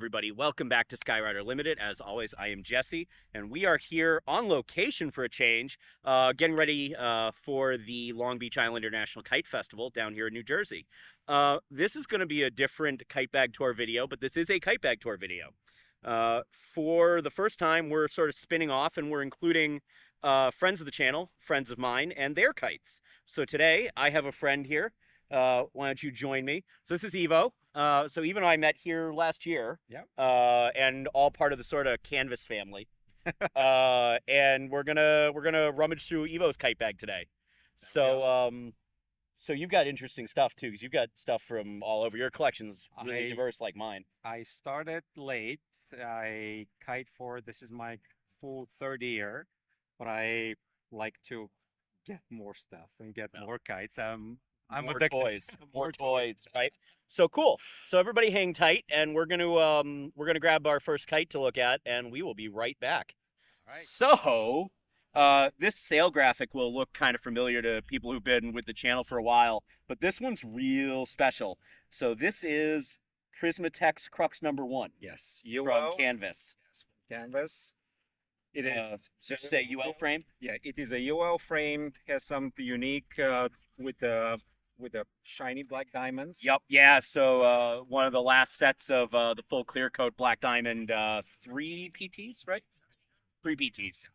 everybody. Welcome back to Skyrider Limited. As always, I am Jesse, and we are here on location for a change, getting ready for the Long Beach Island International Kite Festival down here in New Jersey. This is going to be a different Kite Bag Tour video, but this is a Kite Bag Tour video. For the first time, we're sort of spinning off, and we're including friends of the channel, friends of mine, and their kites. So today, I have a friend here. Why don't you join me? So this is Ivo. So Ivo and I met here last year. Yeah. And all part of the sort of Canvas family. And we're gonna rummage through Ivo's kite bag today. So awesome. So you've got interesting stuff too, because you've got stuff from all over. Your collection's really diverse like mine. I started late. I kite for this is my full third year, but I like to get more stuff and get more kites. I'm more addicted. toys, more toys, right? So cool. So everybody hang tight, and we're gonna grab our first kite to look at, and we will be right back. All right. So, this sail graphic will look kind of familiar to people who've been with the channel for a while, but this one's real special. So this is Prismatex Crux #1. Yes, from Canvas. Yes, from Canvas. It is just a UL frame. Yeah, it is a UL frame. Has some unique with the shiny black diamonds. Yep. Yeah. So one of the last sets of the full clear coat black diamond 3 PTs, right? 3 PTs.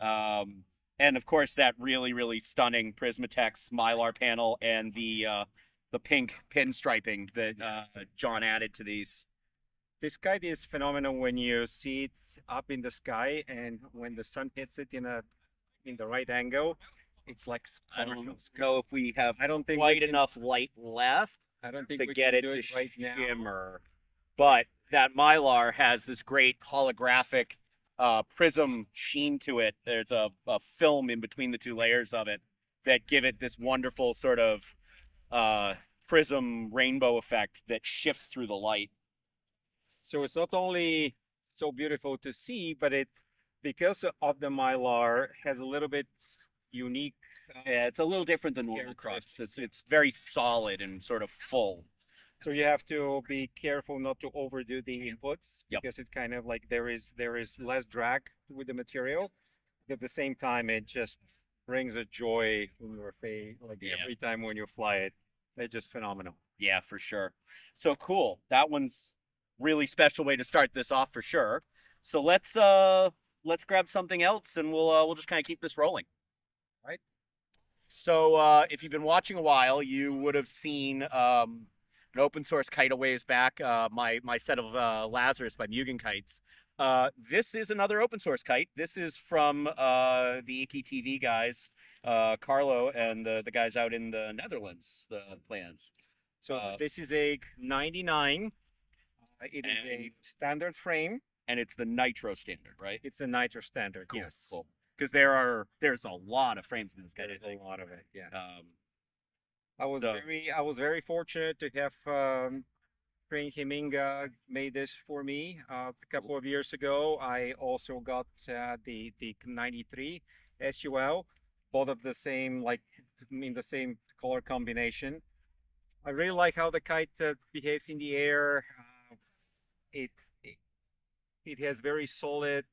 And of course that really stunning Prismatex Mylar panel and the pink pinstriping that John added to these. This kite is phenomenal when you see it up in the sky, and when the sun hits it in the right angle, it's like sparkles. I don't know if we have I don't think quite enough light left I don't think to we get can it do to it right now. shimmer. But that Mylar has this great holographic prism sheen to it. There's a film in between the two layers of it that give it this wonderful sort of prism rainbow effect that shifts through the light. So it's not only so beautiful to see, but it, because of the Mylar, has a little bit unique. Yeah, it's a little different than normal Crux. It's very solid and sort of full. So you have to be careful not to overdo the inputs, Yep. because it kind of like there is less drag with the material. But at the same time, it just brings a joy in your face, like every time when you fly it. They're just phenomenal. Yeah, for sure. So cool. That one's really special way to start this off for sure. So let's grab something else, and we'll just kind of keep this rolling. Right. So if you've been watching a while, you would have seen an open source kite a ways back, my set of Lazarus by Mugen kites. This is another open source kite. This is from the EKTV guys, Carlo and the guys out in the Netherlands, the plans. So this is a 99. It is a standard frame. And it's the Nitro Standard, right? It's a Nitro Standard, Cool, yes. Cool. Because there's a lot of frames in this guy. There's a lot of it, yeah. I was very fortunate to have Frank Heminga made this for me a couple of years ago. I also got the 93 SUL, both of the same, like in the same color combination. I really like how the kite behaves in the air. It has very solid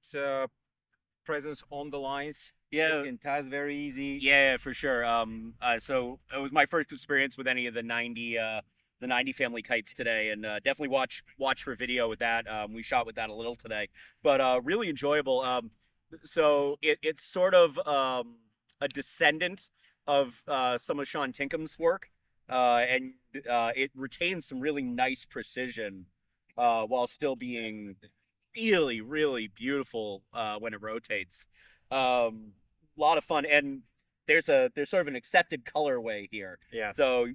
presence on the lines. Yeah, it ties very easy. Yeah, for sure. So it was my first experience with any of the 90 family kites today, and definitely watch for video with that. We shot with that a little today, but really enjoyable. So it's sort of a descendant of some of Sean Tinkham's work, and it retains some really nice precision while still being really beautiful when it rotates. A lot of fun, and there's sort of an accepted colorway here. Yeah. So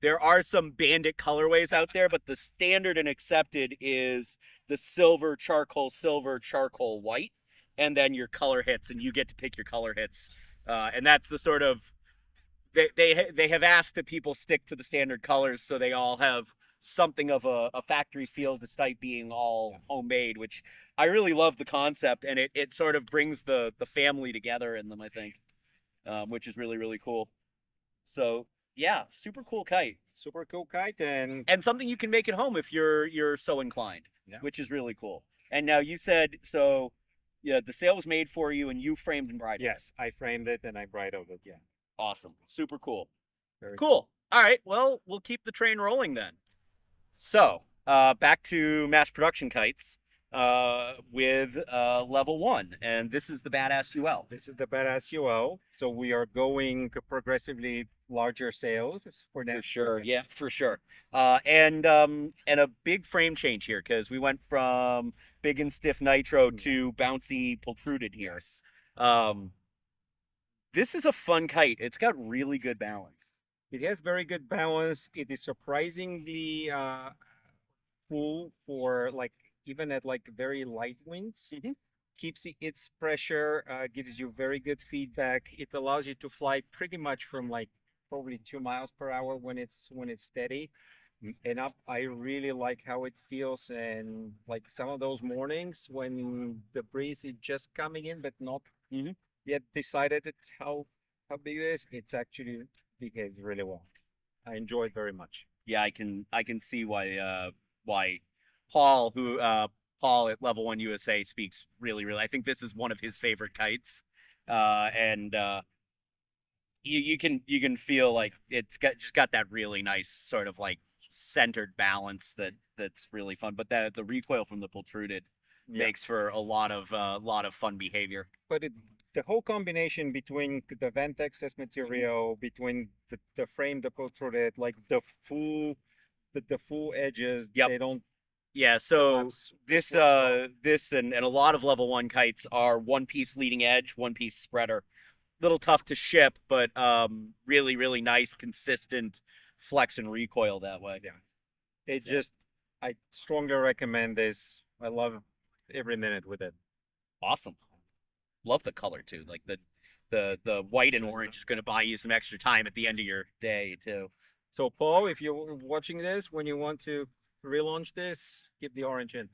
there are some bandit colorways out there, but the standard and accepted is the silver charcoal white, and then your color hits, and you get to pick your color hits. And that's the sort of they have asked that people stick to the standard colors, so they all have something of a factory feel despite being all homemade, which I really love the concept, and it sort of brings the family together in them, I think, which is really cool. So Yeah, super cool kite. Super cool kite, and And something you can make at home if you're so inclined, yeah. which is really cool. And now you said so, yeah, the sail was made for you, and you framed and bridled it. Yes, I framed it and I bridled it. Yeah, Awesome, super cool. very Cool. All right, well, we'll keep the train rolling then. So, back to mass production kites with level one, and this is the Badass UL. This is the Badass UL. So we are going to progressively larger sails for that. For sure, yeah, for sure. And a big frame change here because we went from big and stiff nitro to bouncy protruded here. Yes. Um, this is a fun kite. It's got really good balance. It has very good balance. It is surprisingly full for like even at like very light winds. Mhm. Keeps its pressure, gives you very good feedback. It allows you to fly pretty much from like probably 2 miles per hour when it's steady. And up, I really like how it feels. And like some of those mornings when the breeze is just coming in, but not Mhm. yet decided how big it is, it's actually behaves really well. I enjoy it very much. Yeah, I can see why Paul Paul at Level One USA speaks really. I think this is one of his favorite kites, and you can feel like it's got that really nice sort of like centered balance that's really fun. But the recoil from the protruded Yeah. makes for a lot of fun behavior. But the whole combination between the Ventex as material, between the frame, the protruded, like the full edges, Yep. they don't Yeah, so collapse. this and a lot of level one kites are one piece leading edge, one piece spreader. Little tough to ship, but really nice, consistent flex and recoil that way. Yeah. It just, I strongly recommend this. I love every minute with it. Awesome. Love the color too. Like the white and orange is going to buy you some extra time at the end of your day too. So Paul, if you're watching this, when you want to relaunch this, keep the orange in.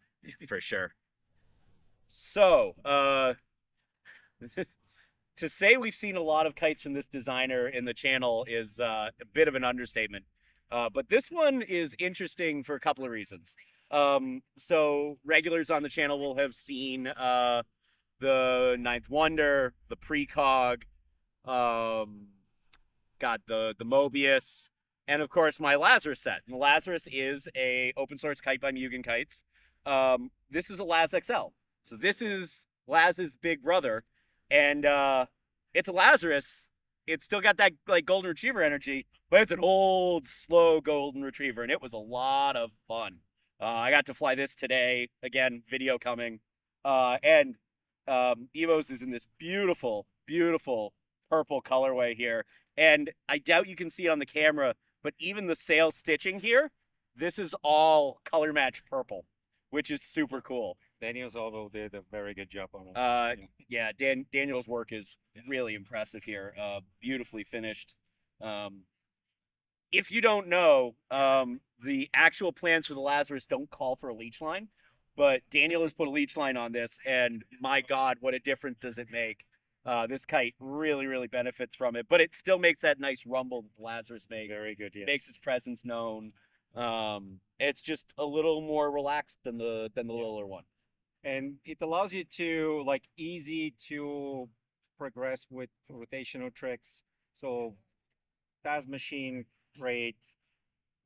For sure. So, to say we've seen a lot of kites from this designer in the channel is a bit of an understatement. But this one is interesting for a couple of reasons. So regulars on the channel will have seen the Ninth Wonder, the Precog, um, got the Mobius, and of course my Lazarus set. And the Lazarus is a open source kite by Mugen Kites. This is a Laz XL, so this is Laz's big brother, and it's a Lazarus. It's still got that like golden retriever energy, but it's an old, slow golden retriever, and it was a lot of fun. I got to fly this today. Again, video coming, and Evo's is in this beautiful purple colorway here. And I doubt you can see it on the camera, but even the sail stitching here, this is all color match purple, which is super cool. Daniel's also did a very good job on it. Yeah, Daniel's work is really impressive here. Beautifully finished. If you don't know, the actual plans for the Lazarus don't call for a leech line, but Daniel has put a leech line on this, and my God, what a difference does it make? This kite really benefits from it, but it still makes that nice rumble that the Lazarus makes. Very good, yes. Makes its presence known. It's just a little more relaxed than the littler one. And it allows you to like easy to progress with rotational tricks. So Taz machine, great.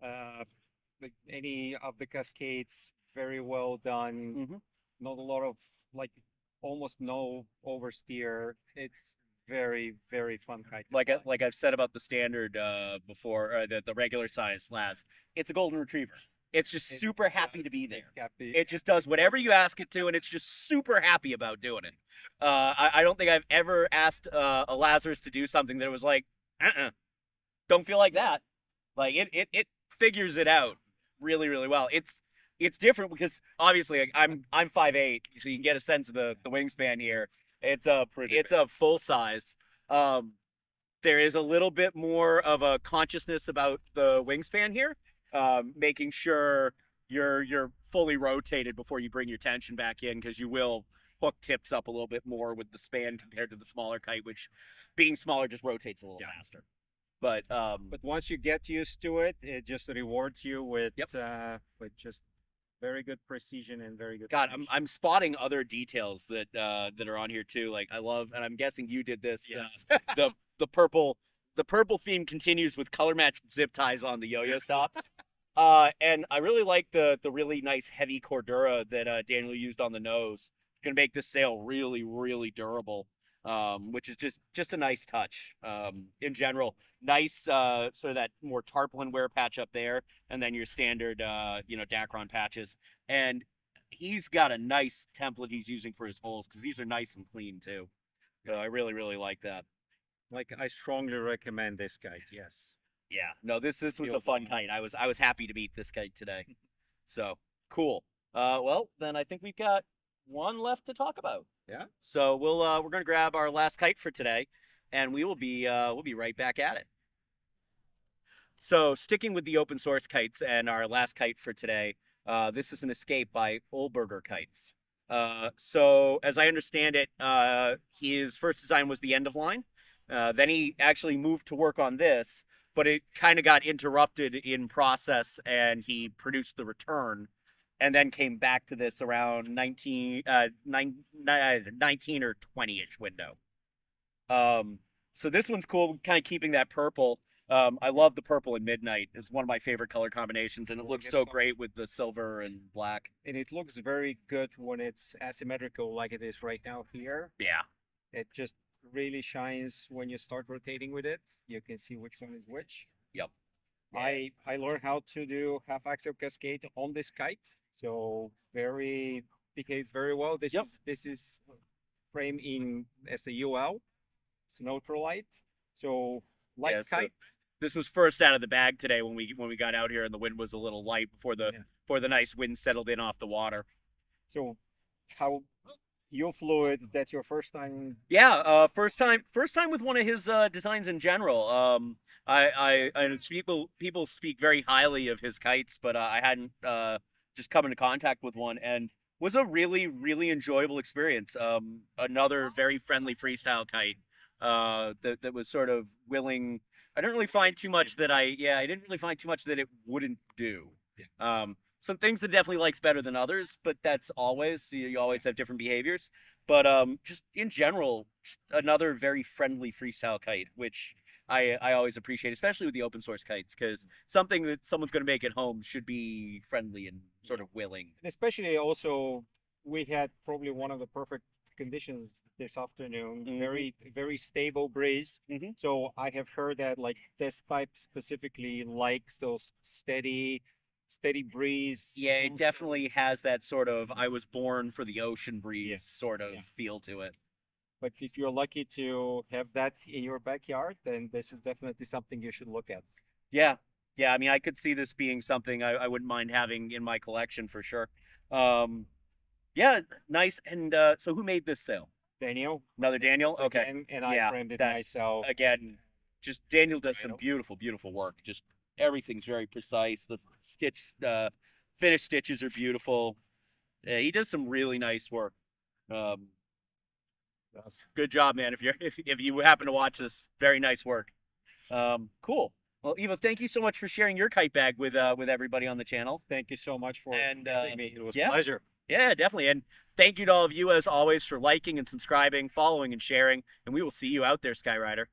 Like any of the cascades, very well done. Mm-hmm. Not a lot of like almost no oversteer. It's very fun kite. Like I've said about the standard before, the regular size Laz, it's a golden retriever. It's just super happy to be there. It just does whatever you ask it to, and it's just super happy about doing it. I don't think I've ever asked a Lazarus to do something that was like, don't feel like that. Like it figures it out really well. It's different because obviously like, I'm 5'8", so you can get a sense of the wingspan here. It's a full size. There is a little bit more of a consciousness about the wingspan here, making sure you're fully rotated before you bring your tension back in, because you will hook tips up a little bit more with the span compared to the smaller kite, which being smaller just rotates a little faster. But once you get used to it, it just rewards you with Yep. just very good precision and very good God, finish. I'm spotting other details that are on here too. Like I love, and I'm guessing you did this. Yes. The purple theme continues with color matched zip ties on the yo-yo stops. And I really like the really nice heavy cordura that Daniel used on the nose. Gonna make this sail really durable. Which is just a nice touch. In general, nice sort of that more tarpaulin wear patch up there, and then your standard Dacron patches. And he's got a nice template he's using for his holes because these are nice and clean too. I really like that. Like I strongly recommend this kite. Yes. Yeah, no, this was Feel a fun kite. I was happy to meet this kite today. So cool. Well, then I think we've got one left to talk about. Yeah. So we're gonna grab our last kite for today, and we'll be right back at it. So sticking with the open source kites and our last kite for today, this is an Escape by Ulzburger kites. So as I understand it, his first design was the end of line. Then he actually moved to work on this, but it kind of got interrupted in process, and he produced the return, and then came back to this around 19 or 20-ish window. So this one's cool, kind of keeping that purple. I love the purple and midnight. It's one of my favorite color combinations, and it looks so great with the silver and black. And it looks very good when it's asymmetrical like it is right now here. Yeah. It just really shines when you start rotating with it. You can see which one is which. Yep. I learned how to do half axle cascade on this kite, so behaves very well. This is frame in as a UL. It's an ultralight, so light kite. This was first out of the bag today when we got out here, and the wind was a little light before the nice wind settled in off the water. So how you flew it? That's your first time? Yeah, first time with one of his designs in general. I people speak very highly of his kites, but I hadn't just come into contact with one, and was a really enjoyable experience. Another very friendly freestyle kite that was sort of willing. I didn't really find too much that I didn't really find too much that it wouldn't do. Yeah. Some things it definitely likes better than others, but that's always, you always have different behaviors. But just in general, another very friendly freestyle kite, which I always appreciate, especially with the open source kites, because something that someone's going to make at home should be friendly and sort of willing. And especially also, we had probably one of the perfect conditions this afternoon. Very stable breeze. So I have heard that like this type specifically likes those steady breeze. Yeah, it definitely has that sort of I was born for the ocean breeze sort of feel to it. But if you're lucky to have that in your backyard, then this is definitely something you should look at. Yeah. I mean, I could see this being something I wouldn't mind having in my collection for sure. Yeah, nice. And so who made this sail? Daniel. Another Daniel? Okay. Again, and I framed it myself. Again, just Daniel does some beautiful work. Just everything's very precise. The finished stitches are beautiful. Yeah, he does some really nice work. Good job, man. If you happen to watch this, very nice work. Cool. Well, Ivo, thank you so much for sharing your kite bag with everybody on the channel. Thank you so much for having me. It was a pleasure. Yeah, definitely. And thank you to all of you, as always, for liking and subscribing, following and sharing. And we will see you out there, Skyrider.